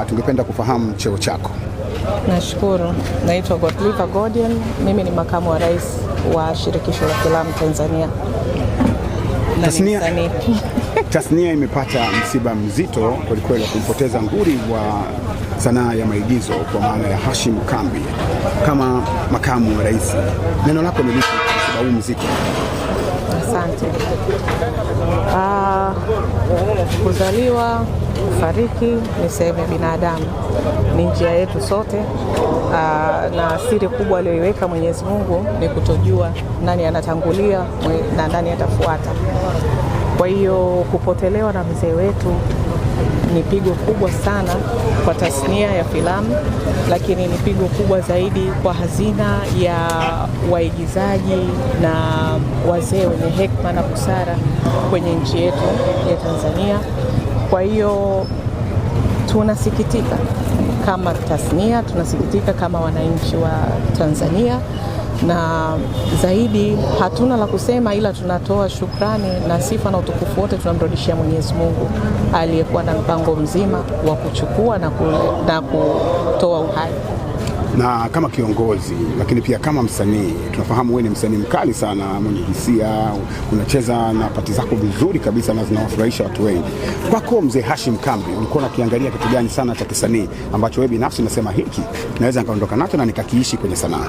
Tungependa kufahamu cheo chako. Nashukuru. Naitwa Godliver Godian. Mimi ni makamu wa rais wa shirikisho la filamu Tanzania. Tasnia imepata msiba mzito kwelikweli kumpoteza nguri wa sanaa ya maigizo kwa maana ya Hashim Kambi. Kama makamu wa rais, neno lako ni lipi kwa msiba huu mzito? Asante. Kuzaliwa, kufariki ni sehemu ya binadamu, ni njia yetu sote, na siri kubwa aliyoiweka Mwenyezi Mungu ni kutojua nani anatangulia na nani atafuata. Kwa hiyo kupotelewa na mzee wetu ni pigo kubwa sana kwa tasnia ya filamu, lakini ni pigo kubwa zaidi kwa hazina ya waigizaji na wazee wenye hekima na busara kwenye nchi yetu ya Tanzania. Kwa hiyo tunasikitika kama tasnia, tunasikitika kama wananchi wa Tanzania, na zaidi hatuna la kusema ila tunatoa shukrani na sifa na utukufu wote tunamrudishia Mwenyezi Mungu aliyekuwa na mpango mzima wa kuchukua na kutoa uhai. Na kama kiongozi lakini pia kama msanii, tunafahamu wewe ni msanii mkali sana, mwenye hisia, unacheza na pati zako vizuri kabisa na zinawafurahisha watu wengi. Kwako mzee Hashim Kambi, ulikuwa unakiangalia kitu gani sana cha kisanii ambacho wewe binafsi unasema hiki naweza nikaondoka nacho na nikakiishi kwenye sanaa?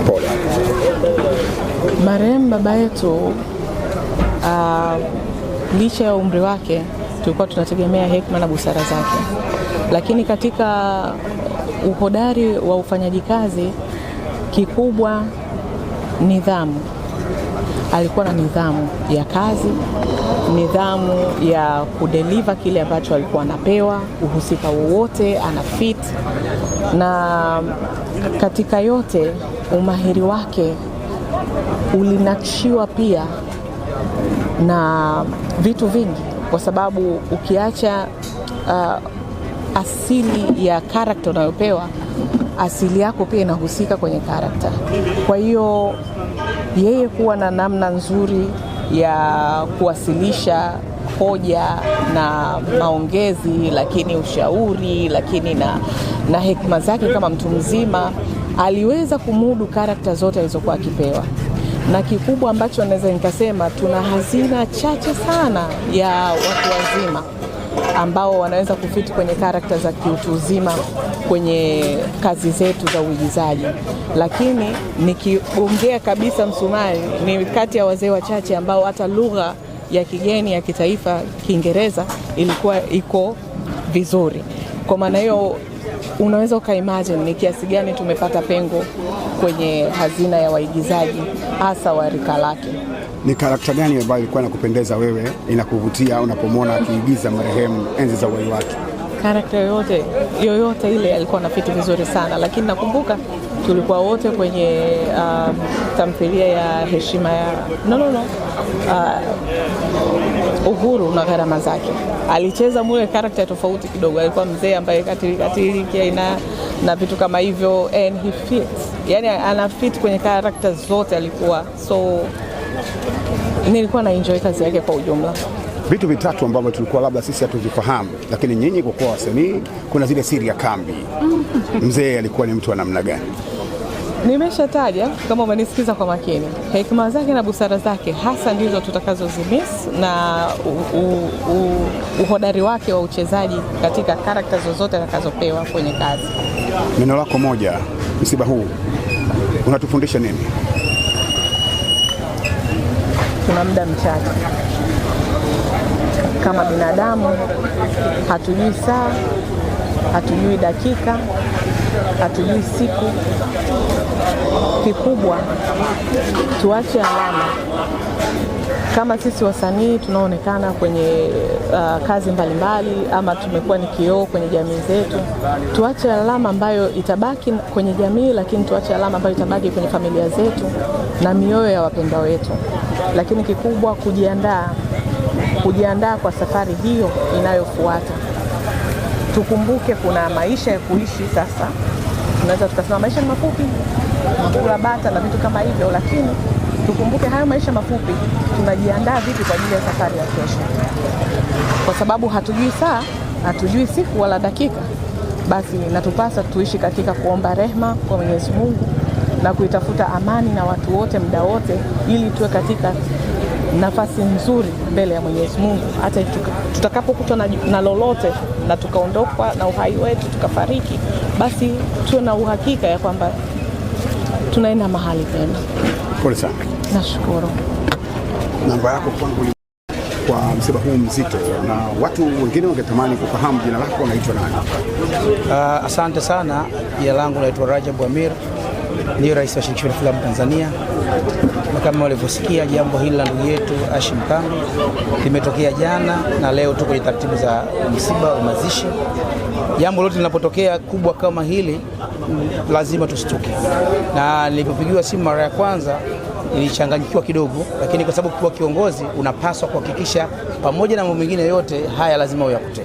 Pole. Marehemu baba yetu, licha ya umri wake, tulikuwa tunategemea hekima na busara zake, lakini katika uhodari wa ufanyaji kazi, kikubwa nidhamu. Alikuwa na nidhamu ya kazi, nidhamu ya kudeliver kile ambacho alikuwa anapewa, uhusika wowote ana fit, na katika yote umahiri wake ulinakshiwa pia na vitu vingi, kwa sababu ukiacha asili ya karakta unayopewa, asili yako pia inahusika kwenye karakta. Kwa hiyo yeye kuwa na namna nzuri ya kuwasilisha hoja na maongezi, lakini ushauri, lakini na hekima zake kama mtu mzima, aliweza kumudu karakta zote alizokuwa akipewa. Na kikubwa ambacho naweza nikasema, tuna hazina chache sana ya watu wazima ambao wanaweza kufiti kwenye karakta za kiutu uzima kwenye kazi zetu za uigizaji, lakini nikiongea kabisa msumari, ni kati ya wazee wachache ambao hata lugha ya kigeni ya kitaifa Kiingereza ilikuwa iko vizuri. Kwa maana hiyo unaweza ukaimagine ni kiasi gani tumepata pengo kwenye hazina ya waigizaji hasa wa rika lake. Ni karakta gani ambayo ilikuwa inakupendeza wewe, inakuvutia unapomwona akiigiza marehemu enzi za uhai wake? Karakta yoyote ile alikuwa anafiti vizuri sana, lakini nakumbuka tulikuwa wote kwenye tamthilia ya heshima ya Uhuru na Gharama Zake. Alicheza mule karakta tofauti kidogo, alikuwa mzee ambaye katili na vitu kama hivyo, and he fits, yani ana fit kwenye karakta zote alikuwa, so nilikuwa na enjoy kazi yake kwa ujumla. Vitu vitatu ambavyo tulikuwa labda sisi hatuvifahamu, lakini nyinyi kwa kuwa wasanii, kuna zile siri ya Kambi. Mzee alikuwa ni mtu wa namna gani? Nimeshataja, kama umenisikiza kwa makini, hekima zake na busara zake hasa ndizo tutakazozimiss, na uhodari wake wa uchezaji katika karakta zozote atakazopewa kwenye kazi. Neno lako moja, msiba huu unatufundisha nini? Tuna muda mchache kama binadamu, hatujui saa, hatujui dakika, hatujui siku. Kikubwa tuache alama. Kama sisi wasanii tunaonekana kwenye kazi mbalimbali, ama tumekuwa ni kioo kwenye jamii zetu, tuache alama ambayo itabaki kwenye jamii, lakini tuache alama ambayo itabaki kwenye familia zetu na mioyo ya wapendwa wetu. Lakini kikubwa kujiandaa kwa safari hiyo inayofuata. Tukumbuke kuna maisha ya kuishi sasa. Tunaweza tukasema maisha ni mafupi, makula bata na vitu kama hivyo, lakini tukumbuke hayo maisha mafupi, tunajiandaa vipi kwa ajili ya safari ya kesho, kwa sababu hatujui saa, hatujui siku wala dakika. Basi natupasa tuishi katika kuomba rehema kwa Mwenyezi Mungu na kuitafuta amani na watu wote muda wote, ili tuwe katika nafasi nzuri mbele ya Mwenyezi Mungu. Hata tutakapokutwa na lolote na tukaondoka na uhai wetu tukafariki, basi tuwe na uhakika ya kwamba tunaenda mahali pema. Pole sana. Nashukuru. Namba yako kwangu kwa msiba huu mzito, na watu wengine wangetamani kufahamu jina lako, unaitwa nani? Asante sana. Jina langu naitwa Rajab Amir, ni rais wa Shirikisho la Filamu Tanzania. Na kama walivyosikia, jambo hili la ndugu yetu Hashim Kambi limetokea jana na leo tuko kwenye taratibu za msiba wa mazishi. Jambo lote linapotokea kubwa kama hili lazima tusituke, na nilipopigiwa simu mara ya kwanza nilichanganyikiwa kidogo, lakini kwa sababu kwa kiongozi unapaswa kuhakikisha pamoja na mambo mengine yote haya lazima uyakute.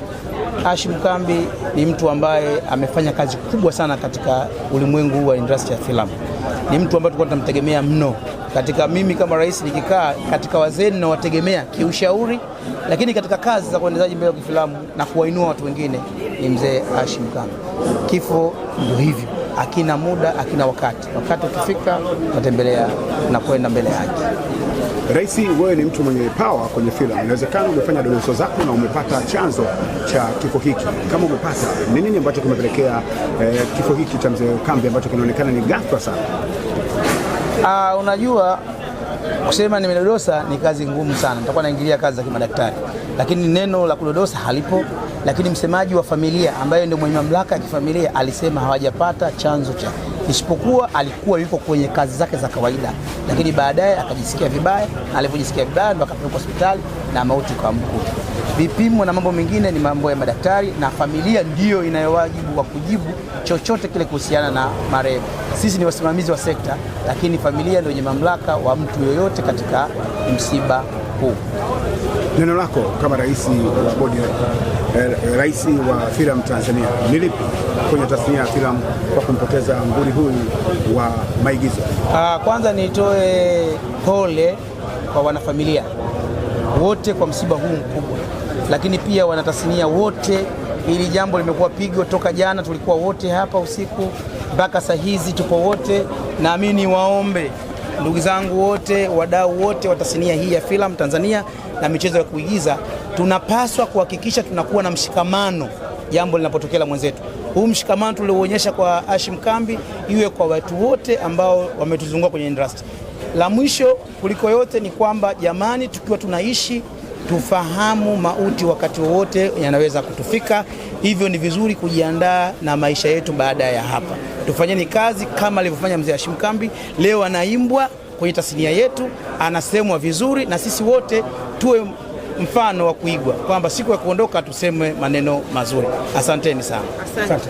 Hashim Kambi ni mtu ambaye amefanya kazi kubwa sana katika ulimwengu wa industry ya filamu. Ni mtu ambaye tulikuwa tunamtegemea mno. Katika mimi kama rais nikikaa katika wazee na wategemea kiushauri, lakini katika kazi za kuendeleza mbele ya filamu na kuwainua watu wengine ni mzee Hashim Kambi. Kifo ndio hivyo, akina muda, akina wakati. Wakati ukifika tutembelea na kwenda mbele yake. Rais, wewe ni mtu mwenye power kwenye filamu. Inawezekana umefanya dodoso zako na umepata chanzo cha kifo hiki. Kama umepata, ni nini ambacho kimepelekea kifo hiki cha mzee Kambi ambacho kinaonekana ni ghafla sana? Unajua, kusema nimedodosa ni kazi ngumu sana. Nitakuwa naingilia kazi za kimadaktari, lakini neno la kudodosa halipo. Lakini msemaji wa familia ambaye ndio mwenye mamlaka ya kifamilia alisema hawajapata chanzo cha, isipokuwa alikuwa yuko kwenye kazi zake za kawaida, lakini baadaye akajisikia vibaya. Alipojisikia vibaya ndo akapelekwa hospitali na mauti ikamkuta. Vipimo na mambo mengine ni mambo ya madaktari, na familia ndiyo inayowajibu wa kujibu chochote kile kuhusiana na marehemu. Sisi ni wasimamizi wa sekta, lakini familia ndio yenye mamlaka wa mtu yoyote katika msiba huu. Neno lako kama rais wa bodi, rais wa filamu Tanzania, ni lipi kwenye tasnia ya filamu kwa kumpoteza nguli huyu wa maigizo? Kwanza nitoe pole kwa wanafamilia wote kwa msiba huu mkubwa, lakini pia wanatasnia wote. Hili jambo limekuwa pigo toka jana, tulikuwa wote hapa usiku mpaka saa hizi tupo wote. Naamini waombe ndugu zangu wote, wadau wote wa tasnia hii ya filamu Tanzania na michezo ya kuigiza, tunapaswa kuhakikisha tunakuwa na mshikamano jambo linapotokea la mwenzetu. Huu mshikamano tulioonyesha kwa Hashim Kambi iwe kwa watu wote ambao wametuzunguka kwenye industry. La mwisho kuliko yote ni kwamba jamani, tukiwa tunaishi tufahamu mauti wakati wowote yanaweza kutufika. Hivyo ni vizuri kujiandaa na maisha yetu baada ya hapa. Tufanyeni kazi kama alivyofanya mzee Hashim Kambi. Leo anaimbwa kwenye tasnia yetu, anasemwa vizuri, na sisi wote tuwe mfano wa kuigwa, kwamba siku ya kuondoka tuseme maneno mazuri. Asanteni sana. Asante.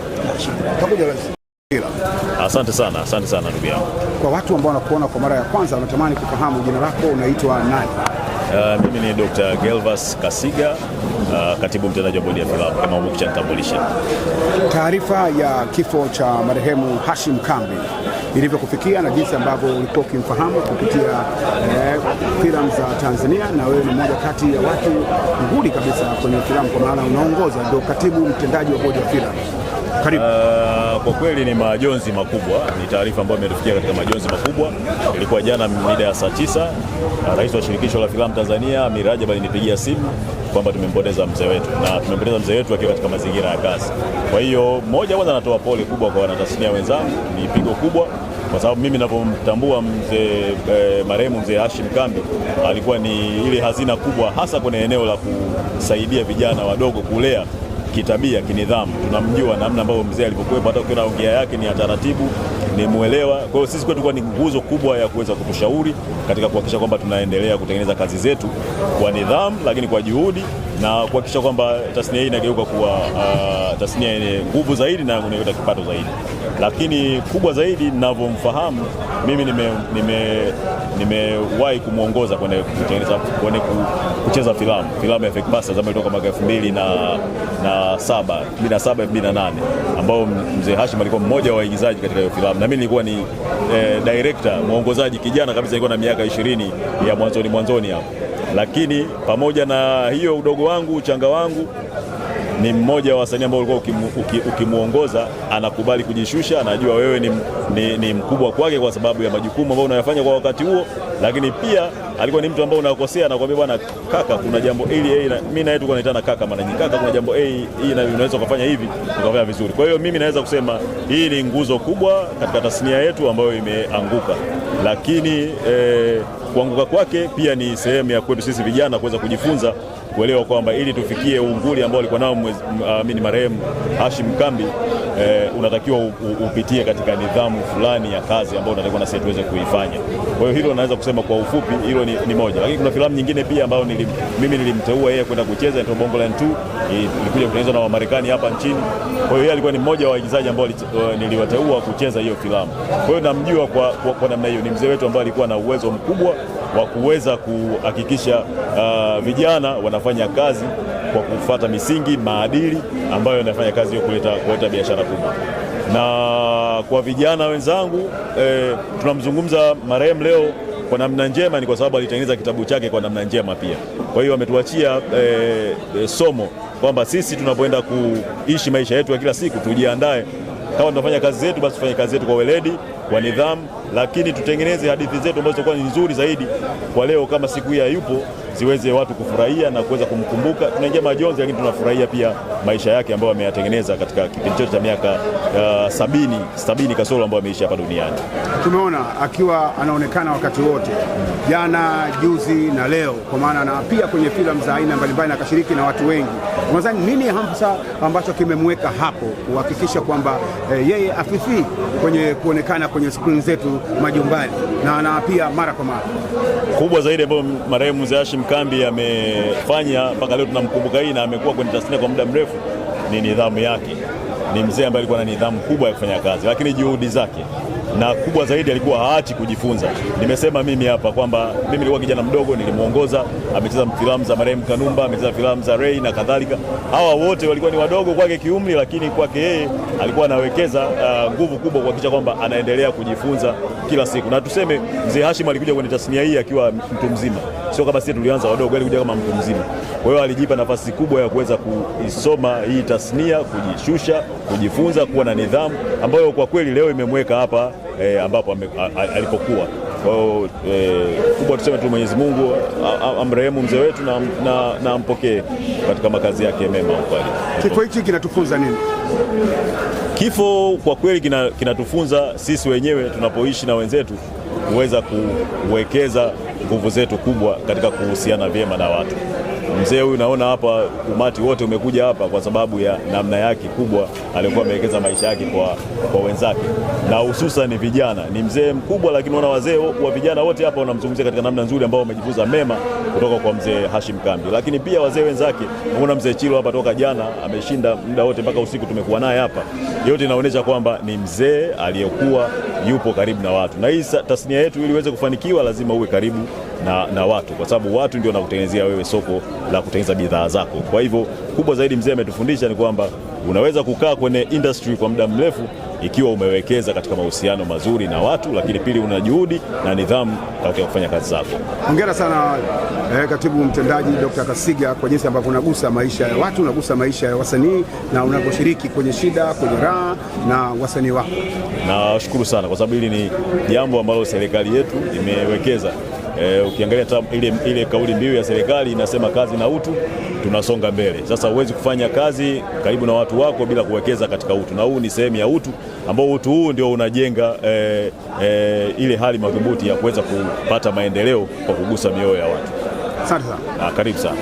Asante sana ndugu yangu. Kwa watu ambao wanakuona kwa mara ya kwanza, wanatamani kufahamu jina lako, unaitwa nani? Mimi ni Dr. Gelvas Kasiga, katibu mtendaji wa bodi ya filamu kama umekutambulisha. Taarifa ya kifo cha marehemu Hashim Kambi ilivyokufikia na jinsi ambavyo ulikuwa ukimfahamu kupitia filamu za Tanzania, na wewe ni mmoja kati ya watu nguli kabisa kwenye filamu, kwa maana unaongoza, ndio katibu mtendaji wa bodi ya filamu. Karibu. Kwa kweli ni majonzi makubwa, ni taarifa ambayo imetufikia katika majonzi makubwa. Ilikuwa jana mida ya saa 9, rais wa Shirikisho la Filamu Tanzania Amir Rajab alinipigia simu kwamba tumempoteza mzee wetu, na tumempoteza mzee wetu akiwa katika mazingira ya kazi. Kwa hiyo moja, kwanza natoa pole kubwa kwa wanatasnia wenzangu, ni pigo kubwa kwa sababu mimi ninapomtambua mzee marehemu mzee Hashim Kambi alikuwa ni ile hazina kubwa, hasa kwenye eneo la kusaidia vijana wadogo kulea kitabia, kinidhamu. Tunamjua namna ambayo mzee alipokuwepo, hata ukiona ongea yake ni ya taratibu, ni muelewa. Kwa hiyo sisi kwetu kwa ni nguzo kubwa ya kuweza kutushauri katika kuhakikisha kwamba tunaendelea kutengeneza kazi zetu kwa nidhamu, lakini kwa juhudi, na kuhakikisha kwamba tasnia hii inageuka kuwa tasnia yenye nguvu zaidi na inaleta kipato zaidi. lakini kubwa zaidi ninavyomfahamu mimi nimewahi kumuongoza kwenye kucheza filamu ya Fake Masters ambayo ilitoka mwaka 2007-2008 ambao mzee Hashim alikuwa mmoja wa waigizaji katika hiyo filamu, na mimi nilikuwa ni director mwongozaji kijana kabisa, nilikuwa na miaka 20 ya mwanzoni hapo. Lakini pamoja na hiyo udogo wangu, uchanga wangu, ni mmoja wa wasanii ambao ulikuwa ukimuongoza anakubali kujishusha, anajua wewe ni mkubwa kwake kwa sababu ya majukumu ambayo unayofanya kwa wakati huo, lakini pia alikuwa ni mtu ambaye unakosea na kwambia bwana kaka, kuna jambo hili mimi na yetu tunaitana kaka mara nyingi, kaka kuna jambo hii na unaweza kufanya hivi ukafanya vizuri. Kwa hiyo mimi naweza kusema hii ni nguzo kubwa katika tasnia yetu ambayo imeanguka, lakini kuanguka kwake pia ni sehemu ya kwetu sisi vijana kuweza kujifunza, kuelewa kwamba ili tufikie uunguli ambao alikuwa nao marehemu Hashim Kambi, unatakiwa upitie katika nidhamu fulani ya kazi ambayo unatakiwa na sisi tuweze kuifanya. Kwa hiyo hilo naweza kusema kwa ufupi, hilo ni moja. Lakini kuna filamu nyingine pia ambayo mimi nilimteua yeye kwenda kucheza, inaitwa Bongoland 2, ilikuja kutengenezwa na Wamarekani hapa nchini. Kwa hiyo yeye alikuwa ni mmoja wa waigizaji ambao niliwateua kucheza hiyo filamu. Kwa hiyo namjua kwa namna hiyo, ni mzee wetu ambaye alikuwa na uwezo mkubwa wa kuweza kuhakikisha vijana wanafanya kazi kwa kufuata misingi, maadili ambayo yanafanya kazi hiyo kuleta biashara kubwa. Na kwa vijana wenzangu, tunamzungumza marehemu leo kwa namna njema, ni kwa sababu alitengeneza kitabu chake kwa namna njema pia. Kwa hiyo ametuachia somo kwamba sisi tunapoenda kuishi maisha yetu ya kila siku tujiandae, kama tunafanya kazi zetu basi tufanye kazi zetu kwa weledi, kwa nidhamu, lakini tutengeneze hadithi zetu ambazo zitakuwa ni nzuri zaidi kwa leo, kama siku hii hayupo, ziweze watu kufurahia na kuweza kumkumbuka. Tunaingia majonzi, lakini tunafurahia pia maisha yake ambayo ameyatengeneza katika kipindi chote cha miaka 70 kasoro ambayo ameishi hapa duniani. Tumeona akiwa anaonekana wakati wote, jana, juzi na leo, kwa maana na pia kwenye filamu za aina mbalimbali, na akashiriki na watu wengi. Unadhani nini hasa ambacho kimemweka hapo kuhakikisha kwamba yeye afifii kwenye kuonekana kwenye screen zetu majumbani na pia mara kwa mara? Kubwa zaidi ambayo marehemu mzee Hashim Kambi amefanya mpaka leo tunamkumbuka hii na amekuwa kwenye tasnia kwa muda mrefu ni nidhamu yake. Ni mzee ambaye alikuwa na nidhamu kubwa ya kufanya kazi, lakini juhudi zake, na kubwa zaidi alikuwa haachi kujifunza. Nimesema mimi hapa kwamba mimi nilikuwa kijana mdogo, nilimuongoza, amecheza filamu za marehemu Kanumba, amecheza filamu za Ray na kadhalika. Hawa wote walikuwa ni wadogo kwake kiumri, lakini kwake yeye alikuwa anawekeza nguvu kubwa kuhakikisha kwamba anaendelea kujifunza kila siku. Na tuseme mzee Hashim alikuja kwenye tasnia hii akiwa mtu mzima, sio kama sisi tulianza wadogo, alikuja kama mtu mzima. Kwa hiyo alijipa nafasi kubwa ya kuweza kuisoma hii tasnia, kujishusha, kujifunza, kuwa na nidhamu ambayo kwa kweli leo imemweka hapa ambapo alipokuwa. Kwa hiyo kubwa tuseme tu Mwenyezi Mungu amrehemu mzee wetu na ampokee katika makazi yake mema huko. Kifo hichi kinatufunza nini? Kifo kwa kweli kinatufunza sisi wenyewe tunapoishi na wenzetu kuweza kuwekeza nguvu zetu kubwa katika kuhusiana vyema na watu. Mzee huyu naona hapa umati wote umekuja hapa kwa sababu ya namna yake kubwa alikuwa amewekeza maisha yake kwa wenzake, na hususan ni vijana. Ni mzee mkubwa, lakini unaona wazee wa vijana wote hapa wanamzungumzia katika namna nzuri ambao wamejifunza mema kutoka kwa mzee Hashim Kambi. Lakini pia wazee wenzake, unaona mzee Chilo hapa toka jana ameshinda muda wote mpaka usiku tumekuwa naye hapa. Yote inaonyesha kwamba ni mzee aliyekuwa yupo karibu na watu, na hii tasnia yetu ili iweze kufanikiwa lazima uwe karibu na watu, kwa sababu watu ndio wanakutengenezea wewe soko la kutengeneza bidhaa zako. Kwa hivyo kubwa zaidi mzee ametufundisha ni kwamba unaweza kukaa kwenye industry kwa muda mrefu ikiwa umewekeza katika mahusiano mazuri na watu, lakini pili una juhudi na nidhamu katika kufanya kazi zako. Hongera sana katibu mtendaji Dr. Kasiga kwa jinsi ambavyo unagusa maisha ya watu, unagusa maisha ya wasanii na unaposhiriki kwenye shida, kwenye raha na wasanii wako. Nashukuru sana kwa sababu hili ni jambo ambalo serikali yetu imewekeza. Ukiangalia ile kauli mbiu ya serikali inasema kazi na utu, tunasonga mbele. Sasa huwezi kufanya kazi karibu na watu wako bila kuwekeza katika utu, na huu ni sehemu ya utu ambao utu huu ndio unajenga ile hali madhubuti ya kuweza kupata maendeleo kwa kugusa mioyo ya watu. Asante sana. Karibu sana.